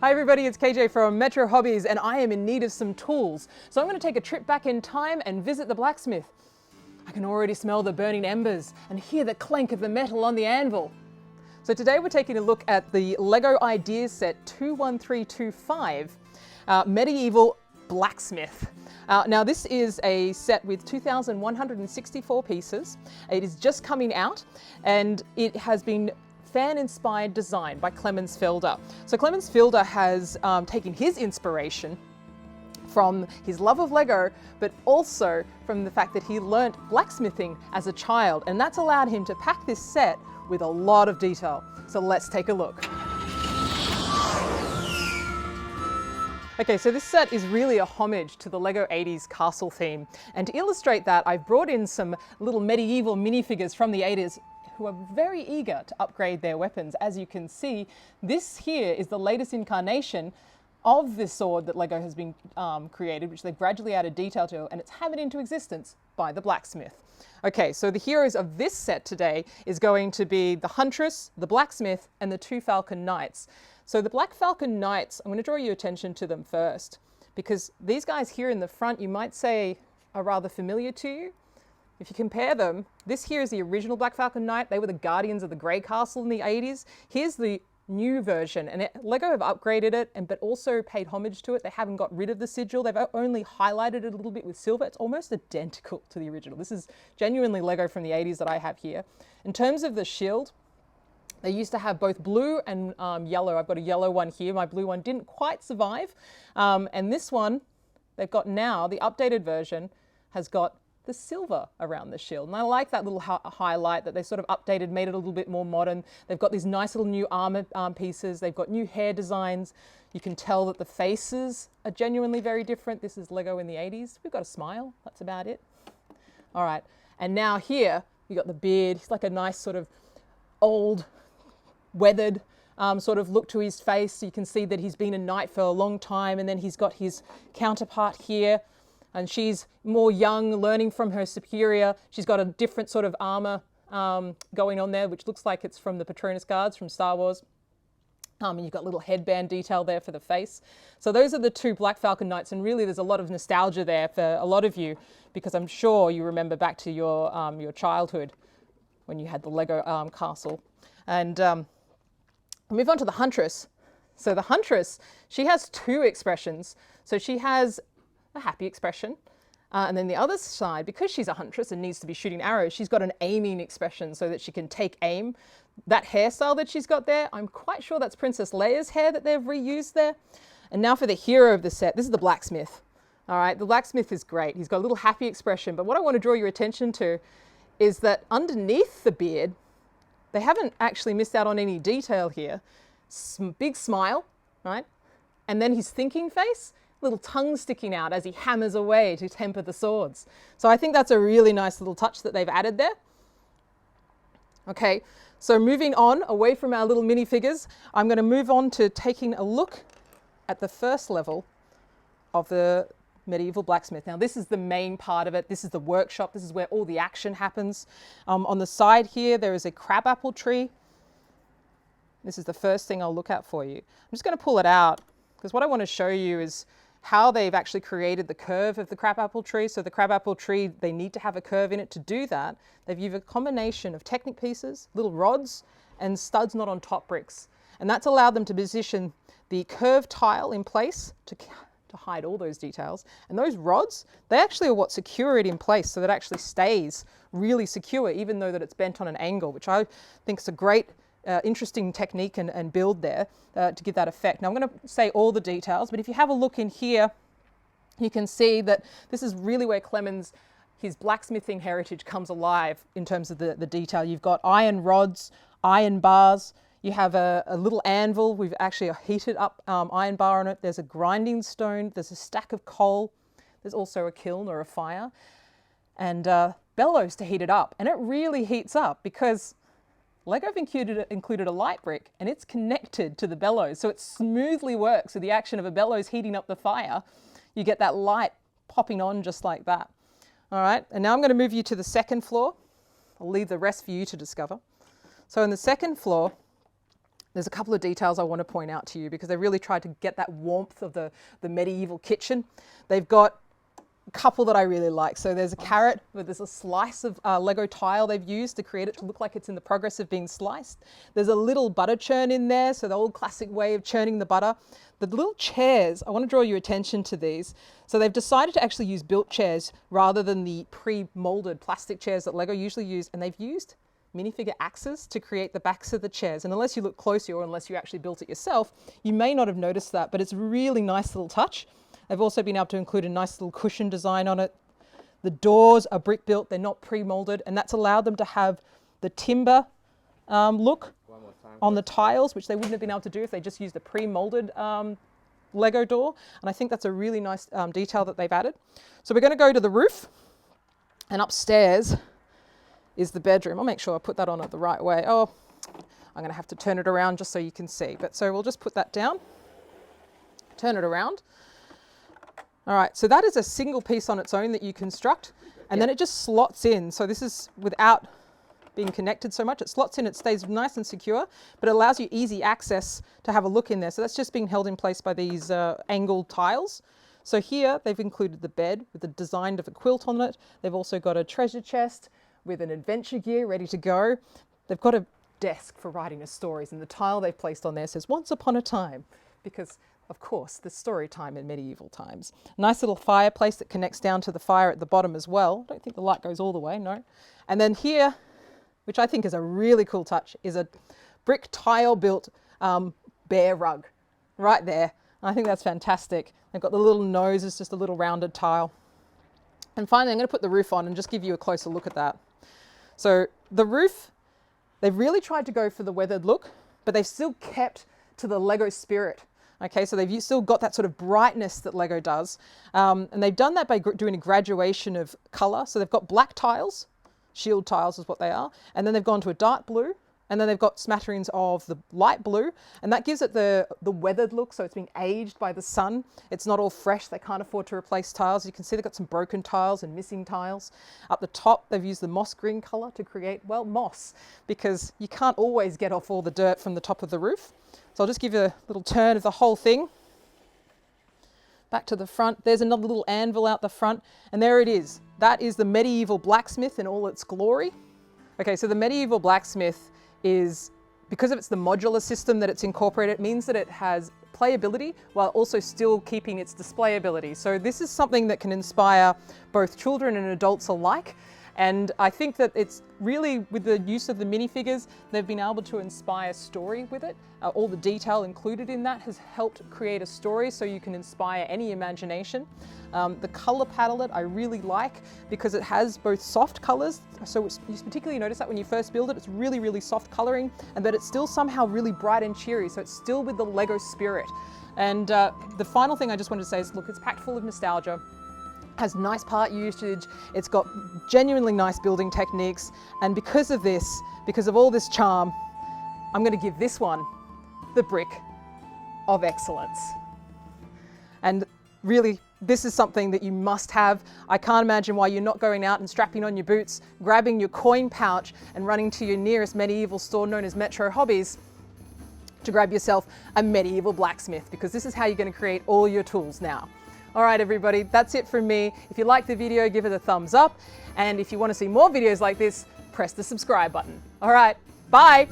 Hi everybody, it's Kayjay from Metro Hobbies and I am in need of some tools. So I'm going to take a trip back in time and visit the blacksmith. I can already smell the burning embers and hear the clank of the metal on the anvil. So today we're taking a look at the LEGO Ideas set 21325, Medieval Blacksmith. Now this is a set with 2,164 pieces. It is just coming out and it has been fan-inspired design by Clemens Felder. So Clemens Felder has taken his inspiration from his love of Lego, but also from the fact that he learnt blacksmithing as a child, and that's allowed him to pack this set with a lot of detail. So let's take a look. Okay, so this set is really a homage to the LEGO 80s castle theme. And to illustrate that, I've brought in some little medieval minifigures from the 80s who are very eager to upgrade their weapons. As you can see, this here is the latest incarnation of this sword that LEGO has been created, which they've gradually added detail to, and it's hammered into existence by the blacksmith. Okay, so the heroes of this set today is going to be the Huntress, the Blacksmith, and the two Falcon Knights. So the Black Falcon Knights, I'm going to draw your attention to them first, because these guys here in the front, you might say, are rather familiar to you. If you compare them, this here is the original Black Falcon Knight. They were the guardians of the Grey Castle in the 80s. Here's the new version, and LEGO have upgraded it, but also paid homage to it. They haven't got rid of the sigil. They've only highlighted it a little bit with silver. It's almost identical to the original. This is genuinely LEGO from the 80s that I have here. In terms of the shield, they used to have both blue and yellow. I've got a yellow one here. My blue one didn't quite survive. And this one, they've got now, the updated version, has got the silver around the shield. And I like that little highlight that they sort of updated, made it a little bit more modern. They've got these nice little new armor pieces. They've got new hair designs. You can tell that the faces are genuinely very different. This is LEGO in the 80s. We've got a smile. That's about it. All right. And now here, you got the beard. He's like a nice sort of old, weathered sort of look to his face. So you can see that he's been a knight for a long time. And then he's got his counterpart here. And she's more young, learning from her superior. She's got a different sort of armor going on there, which looks like it's from the Patronus Guards from Star Wars. And you've got little headband detail there for the face. So those are the two Black Falcon Knights, and really there's a lot of nostalgia there for a lot of you, because I'm sure you remember back to your childhood when you had the LEGO castle. And move on to the Huntress. So the Huntress, she has two expressions. So she has a happy expression. And then the other side, because she's a huntress and needs to be shooting arrows, she's got an aiming expression so that she can take aim. That hairstyle that she's got there, I'm quite sure that's Princess Leia's hair that they've reused there. And now for the hero of the set, this is the blacksmith. All right, the blacksmith is great. He's got a little happy expression, but what I want to draw your attention to is that underneath the beard, they haven't actually missed out on any detail here. Big smile, right? And then his thinking face, little tongue sticking out as he hammers away to temper the swords. So I think that's a really nice little touch that they've added there. Okay, so moving on away from our little minifigures, I'm going to move on to taking a look at the first level of the Medieval Blacksmith. Now this is the main part of it. This is the workshop. This is where all the action happens. On the side here, there is a crabapple tree. This is the first thing I'll look at for you. I'm just going to pull it out because what I want to show you is how they've actually created the curve of the crabapple tree. So the crabapple tree, they need to have a curve in it. To do that, they've used a combination of Technic pieces, little rods, and studs not on top bricks. And that's allowed them to position the curved tile in place to hide all those details. And those rods, they actually are what secure it in place so that it actually stays really secure, even though that it's bent on an angle, which I think is a great interesting technique and build there to give that effect. Now I'm going to say all the details, but if you have a look in here, you can see that this is really where Clemens, his blacksmithing heritage comes alive in terms of the detail. You've got iron rods, iron bars, you have a little anvil. We've actually a heated up iron bar on it. There's a grinding stone, there's a stack of coal, there's also a kiln or a fire, and bellows to heat it up. And it really heats up because LEGO have included a light brick and it's connected to the bellows. So it smoothly works with the action of a bellows heating up the fire. You get that light popping on just like that. All right, and now I'm going to move you to the second floor. I'll leave the rest for you to discover. So in the second floor, There's a couple of details I want to point out to you because they really tried to get that warmth of the medieval kitchen. They've got a couple that I really like. So there's a carrot, but there's a slice of Lego tile they've used to create it to look like it's in the progress of being sliced. There's a little butter churn in there, so the old classic way of churning the butter. The little chairs, I want to draw your attention to these. So they've decided to actually use built chairs rather than the pre-molded plastic chairs that Lego usually use, and they've used minifigure axes to create the backs of the chairs. And unless you look closely or unless you actually built it yourself, you may not have noticed that, but it's a really nice little touch. They've also been able to include a nice little cushion design on it. The doors are brick built, they're not pre-molded, and that's allowed them to have the timber look on the tiles, which they wouldn't have been able to do if they just used a pre-molded Lego door. And I think that's a really nice detail that they've added. So we're going to go to the roof, and upstairs is the bedroom. I'll make sure I put that on it the right way. Oh, I'm going to have to turn it around just so you can see. But so we'll just put that down, turn it around. All right, so that is a single piece on its own that you construct, and then it just slots in. So this is without being connected so much. It slots in, it stays nice and secure, but it allows you easy access to have a look in there. So that's just being held in place by these angled tiles. So here they've included the bed with the design of a quilt on it. They've also got a treasure chest with an adventure gear ready to go. They've got a desk for writing the stories, and the tile they've placed on there says "Once upon a time," because of course there's story time in medieval times. Nice little fireplace that connects down to the fire at the bottom as well. I don't think the light goes all the way, no. And then here, which I think is a really cool touch, is a brick tile built bear rug right there. I think that's fantastic. They've got the little nose, it's just a little rounded tile. And finally, I'm going to put the roof on and just give you a closer look at that. So the roof, they've really tried to go for the weathered look, but they've still kept to the Lego spirit. Okay, so they've still got that sort of brightness that Lego does. And they've done that by doing a graduation of color. So they've got black tiles, shield tiles is what they are. And then they've gone to a dark blue. And then they've got smatterings of the light blue, and that gives it the weathered look, so it's being aged by the sun. It's not all fresh. They can't afford to replace tiles. You can see they've got some broken tiles and missing tiles. Up the top, they've used the moss green color to create, well, moss, because you can't always get off all the dirt from the top of the roof. So I'll just give you a little turn of the whole thing. Back to the front, there's another little anvil out the front, and there it is. That is the medieval blacksmith in all its glory. Okay, so the medieval blacksmith is, because of it's the modular system that it's incorporated, it means that it has playability while also still keeping its displayability. So this is something that can inspire both children and adults alike. And I think that it's really, with the use of the minifigures, they've been able to inspire story with it. All the detail included in that has helped create a story so you can inspire any imagination. The color palette I really like because it has both soft colors. So you particularly notice that when you first build it, it's really, really soft coloring, and but it's still somehow really bright and cheery. So it's still with the Lego spirit. And the final thing I just wanted to say is, look, it's packed full of nostalgia. Has nice part usage, it's got genuinely nice building techniques, and because of this, because of all this charm, I'm going to give this one the brick of excellence. And really, this is something that you must have. I can't imagine why you're not going out and strapping on your boots, grabbing your coin pouch and running to your nearest medieval store known as Metro Hobbies to grab yourself a medieval blacksmith, because this is how you're going to create all your tools now. All right, everybody, that's it from me. If you liked the video, give it a thumbs up. And if you want to see more videos like this, press the subscribe button. All right, bye.